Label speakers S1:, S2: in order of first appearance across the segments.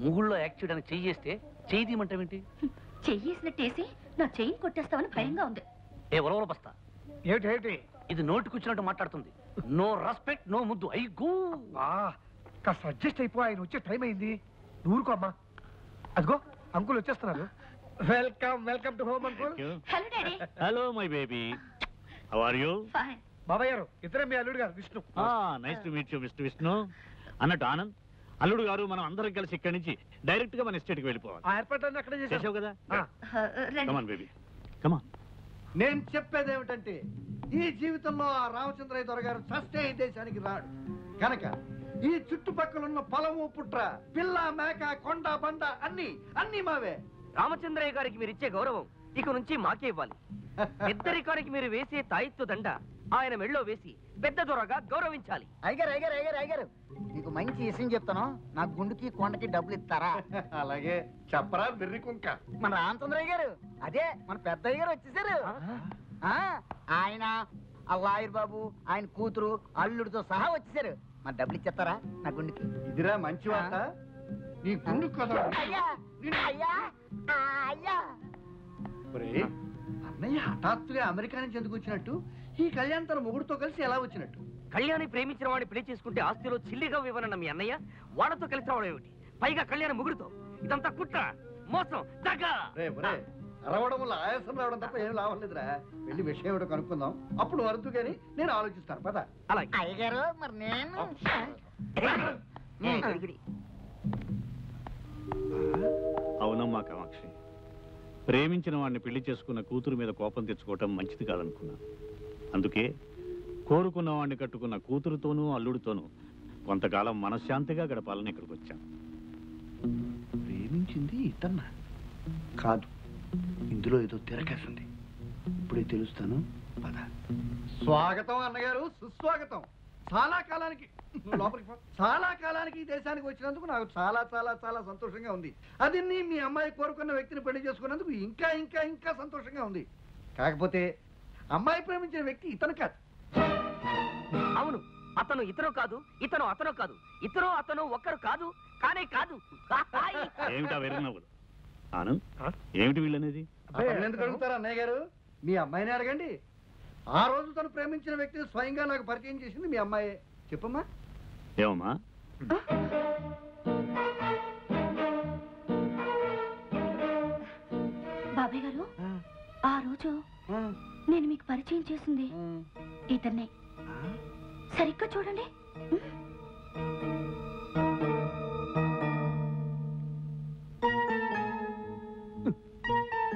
S1: ముగుళ్ళో accident చెయ్యేస్తే చెయ్యి తీయమంటావేంటి?
S2: చెయ్యేసినట్టేసి నా చెయ్యి కొట్టేస్తావని భయంగా ఉంది.
S1: ఎవరెవరు బస్తా
S3: ఏమిటి
S1: ఇది నోటికొచ్చినట్టు మాట్లాడుతుంది. నో రెస్పెక్ట్ నో ముద్దు. అయ్యో
S3: కాస్త అడ్జస్ట్ అయిపో, ఆయన వచ్చే టైం అయింది. ఊరుకో అమ్మా. అదిగో అంకుల్ వచ్చేస్తున్నారు. Welcome welcome to home uncle.
S2: Hello daddy.
S4: Hello my baby, how are you?
S2: Fine.
S3: బాబాయ్ గారు ఇద్దరే మీ అల్లుడు గారు Vishnu.
S4: Nice to meet you mister Vishnu. అన్నట్టు ఆనంద్, అల్లుడు గారు మనం అందరం కలిసి ఇక్కడి నుంచి డైరెక్ట్ గా మన ఎస్టేట్ కి వెళ్ళిపోవాలి.
S3: ఆ ఏర్పాట్లన్నీ అక్కడే
S4: చేసావు కదా? Come on baby come on.
S5: నేను చెప్పేది ఏమిటంటే, ఈ జీవితంలో ఆ రామచంద్రయ్య దొర గారు చస్తే ఈ దేశానికి రాడు కనుక ఈ చుట్టుపక్కల ఉన్న పొలము పుట్ర పిల్ల మేక కొండ బండ అన్ని అన్ని మావే.
S6: రామచంద్రయ్య గారికి మీరు ఇచ్చే గౌరవం ఇక నుంచి మాకే ఇవ్వాలి. పెద్దరికానికి మీరు వేసే తాయిత్తు దండ ఆయన మెళ్ళో వేసి పెద్ద దొరగా గౌరవించాలి.
S7: అయ్యగారు మీకు మంచి విషయం చెప్తాను. నా గుండుకి కొండకి డబ్బులు ఇస్తారా?
S5: అలాగే చెప్పరా బిర్రి కుంక.
S7: మన రామచంద్రయ్య గారు, అదే మన పెద్దయ్య గారు వచ్చేసారు. ఆయన ఆ లాయర్ బాబు, ఆయన కూతురు, అల్లుడితో సహా వచ్చేసారు. మన డబ్బులు ఇచ్చేస్తారా నా గుండుకి?
S5: ఇదిరా మంచి వార్త. నీ గుండు కదా అన్నయ్య హఠాత్తుగా అమెరికా నుంచి ఎందుకు వచ్చినట్టు? ఈ కళ్యాణ్ తన మొగుడుతో కలిసి ఎలా వచ్చినట్టు?
S6: కళ్యాణి ప్రేమించిన వాడిని పెళ్లి చేసుకుంటే ఆస్తిలో చిల్లిగా ఇవ్వనన్న మీ అన్నయ్య వాళ్లతో కలిసి రావడం ఏమిటి? పైగా కళ్యాణి ముగుడుతో. ఇదంతా కుట్ర, మోసం, దగ్గ.
S5: అరవడం వల్ల ఆయాసం రావడం తప్ప ఏం లాభం లేదురా. వెళ్ళి విషయం ఏమిటో కనుక్కుందాం, అప్పుడు వరదు కానీ నేను ఆలోచిస్తాను. పద.
S6: అలాగే
S7: అయ్యగారు, మరి నేను
S4: అవునమ్మా కామాక్షి, ప్రేమించిన వాడిని పెళ్లి చేసుకున్న కూతురు మీద కోపం తెచ్చుకోవటం మంచిది కాదనుకున్నా. అందుకే కోరుకున్న వాడిని కట్టుకున్న కూతురుతోనూ అల్లుడితోనూ కొంతకాలం మనశ్శాంతిగా గడపాలని ఇక్కడికి వచ్చాను.
S5: ప్రేమించింది ఇతన్నా కాదు, ఇందులో ఏదో తిరగేసింది. ఇప్పుడే తెలుస్తాను. పద. స్వాగతం అన్నగారు, సుస్వాగతం. చాలా కాలానికి చాలా కాలానికి ఈ దేశానికి వచ్చినందుకు నాకు చాలా చాలా చాలా సంతోషంగా ఉంది. అది మీ అమ్మాయి కోరుకున్న వ్యక్తిని పెళ్లి చేసుకున్నందుకు ఇంకా ఇంకా ఇంకా సంతోషంగా ఉంది. కాకపోతే అమ్మాయి ప్రేమించిన వ్యక్తి ఇతను కాదు.
S6: అవును, అతను ఇతను కాదు, ఇతను అతను కాదు, ఇతను అతను ఒక్కరు కాదు, కానే కాదు.
S4: ఏమిటా వెరిగినవ్వదు ఆనంద్? ఏమిటి వీళ్ళనేది?
S5: ఎందుకు అడుగుతారు అన్నయ్య గారు? మీ అమ్మాయిని అడగండి. ఆ రోజు తను ప్రేమించిన వ్యక్తిని స్వయంగా నాకు పరిచయం చేసింది మీ అమ్మాయే. చెప్పమ్మా.
S4: ఏమమ్మా?
S2: బాబాయ్ గారు, ఆ రోజు నేను మీకు పరిచయం చేసింది ఇతన్నే. సరిగ్గా చూడండి.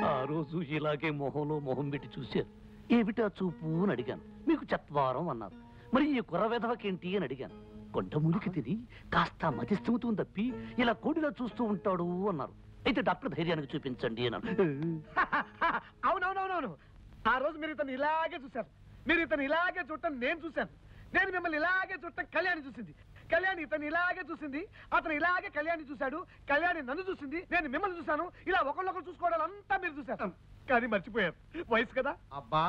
S1: ఆ రోజు ఇలాగే మొహంలో మొహం పెట్టి చూశారు. ఏమిటా చూపు అని అడిగాను. మీకు చత్వారం అన్నారు. మరి ఈ కుర్ర వెధవకేంటి అని అడిగాను. కొండ మురికి తిని కాస్త మతిస్థిమతం తప్పి ఇలా కోడిలా చూస్తూ ఉంటాడు అన్నారు. అయితే డాక్టర్ ధైర్యానికి చూపించండి అన్నారు.
S3: అవునవునవునవును, ఆ రోజు మీరు ఇతను ఇలాగే చూశారు. మీరు ఇతను ఇలాగే చూడటం నేను చూశాను. నేను మిమ్మల్ని ఇలాగే చూడటం కళ్యాణి చూసింది. కళ్యాణి ఇతను ఇలాగే చూసింది. అతను ఇలాగే కళ్యాణి చూశాడు. కళ్యాణి నన్ను చూసింది, నేను మిమ్మల్ని చూశాను. ఇలా ఒకళ్ళొకరు చూసుకోవడాలంతా మీరు చూశారు. కానీ మర్చిపోయారు, వయసు కదా.
S5: అబ్బా,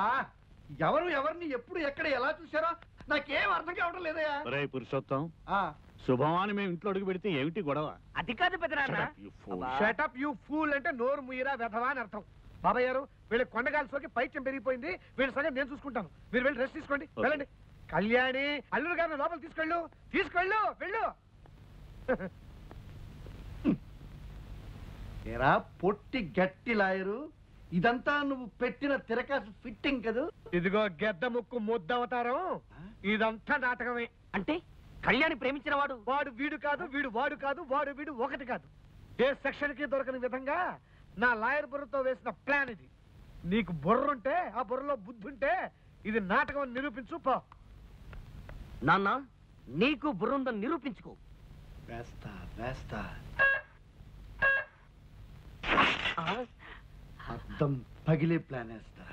S5: ఎవరు ఎవరిని ఎప్పుడు ఎక్కడ ఎలా చూశారో నాకేం అర్థం కావడం లేదయా.
S4: ఒరేయ్ పురుషోత్తం, శుభమాని మేము ఇంట్లో అడుగు పెడితే ఏమిటి గొడవ?
S6: అది కాదు పెద్దనాన్న.
S3: షటప్ యూ ఫూల్ అంటే నోరు ముయ్యరా వెధవా అని అర్థం. బాబాయ్ గారు, వీళ్ళ కొండగాలి సోకి పైత్యం పెరిగిపోయింది. వీళ్ళ సంగతి నేను చూసుకుంటాను. మీరు వెళ్ళి రెస్ట్ తీసుకోండి, వెళ్ళండి. కళ్యాణి, అల్లుడు గారిని లోపల తీసుకెళ్ళు, తీసుకెళ్ళు, వెళ్ళు.
S5: ఏరా పొట్టి గట్టి లాయరు, ఇదంతా నువ్వు పెట్టిన తిరకాసు ఫిట్టింగ్ కదా?
S3: ఇదిగో గెద్ద ముక్కు ముద్దవతారం, ఇదంతా నాటకమే.
S6: అంటే కళ్యాణి ప్రేమించిన వాడు
S3: వాడు వీడు కాదు, వీడు వాడు కాదు, వాడు వీడు ఒకటి కాదు. ఏ సెక్షన్ కి దొరకని విధంగా నా లాయర్ బుర్రతో వేసిన ప్లాన్ ఇది. నీకు బుర్రుంటే, ఆ బుర్రలో బుద్ధి ఉంటే ఇది నాటకం అని నిరూపించు పో.
S6: నాన్న, నీకు బుర్రుందని నిరూపించుకో.
S5: వేస్తా వేస్తా. అర్థం పగిలే ప్లాన్ వేస్తా.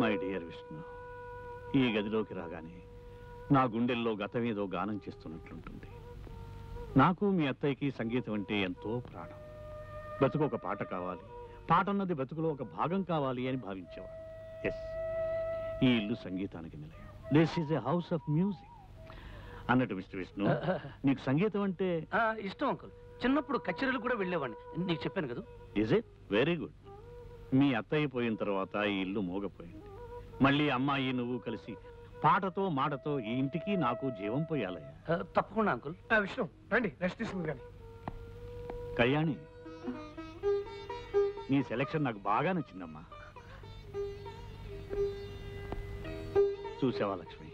S4: మై డియర్ విష్ణు, ఈ గదిలోకి రాగానే నా గుండెల్లో గతమేదో గానం చేస్తున్నట్లుంటుంది. నాకు మీ అత్తయ్యకి సంగీతం అంటే ఎంతో ప్రాణం. బతుకు ఒక పాట కావాలి, పాట అన్నది బతుకులో ఒక భాగం కావాలి అని భావించేవాడు. ఎస్, ఈ ఇల్లు సంగీతానికి నిలయం. This is a house of music. అన్నట్టు మిస్టర్ విష్ణు, నీకు సంగీతం అంటే
S1: ఇష్టం అంకుల్. చిన్నప్పుడు కచేరీలు కూడా వెళ్ళేవాడిని, నీకు చెప్పాను కదా.
S4: Is it? Very good. మీ అత్తయ్య పోయిన తర్వాత ఈ ఇల్లు మోగపోయింది. మళ్ళీ అమ్మాయి నువ్వు కలిసి పాటతో మాటతో ఈ ఇంటికి నాకు జీవం పోయాలయ్యా.
S1: తప్పకుండా అంకుల్.
S3: విష్ణు రండి, రెస్ట్ తీసుకుంది కానీ.
S4: కళ్యాణి, నీ సెలక్షన్ నాకు బాగా నచ్చిందమ్మా. చూసావా లక్ష్మి,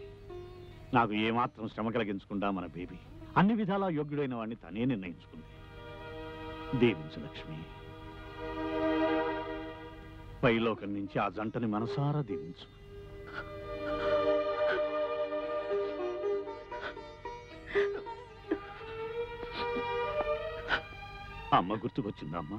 S4: నాకు ఏమాత్రం శ్రమ కలిగించకుండా మన బేబీ అన్ని విధాలా యోగ్యుడైన వాడిని తనే నిర్ణయించుకుంది. దీవించు లక్ష్మి. పైలోకం నుంచి ఆ జంటని మనసారా దీవించు. అమ్మ గుర్తుకొచ్చిందా అమ్మా?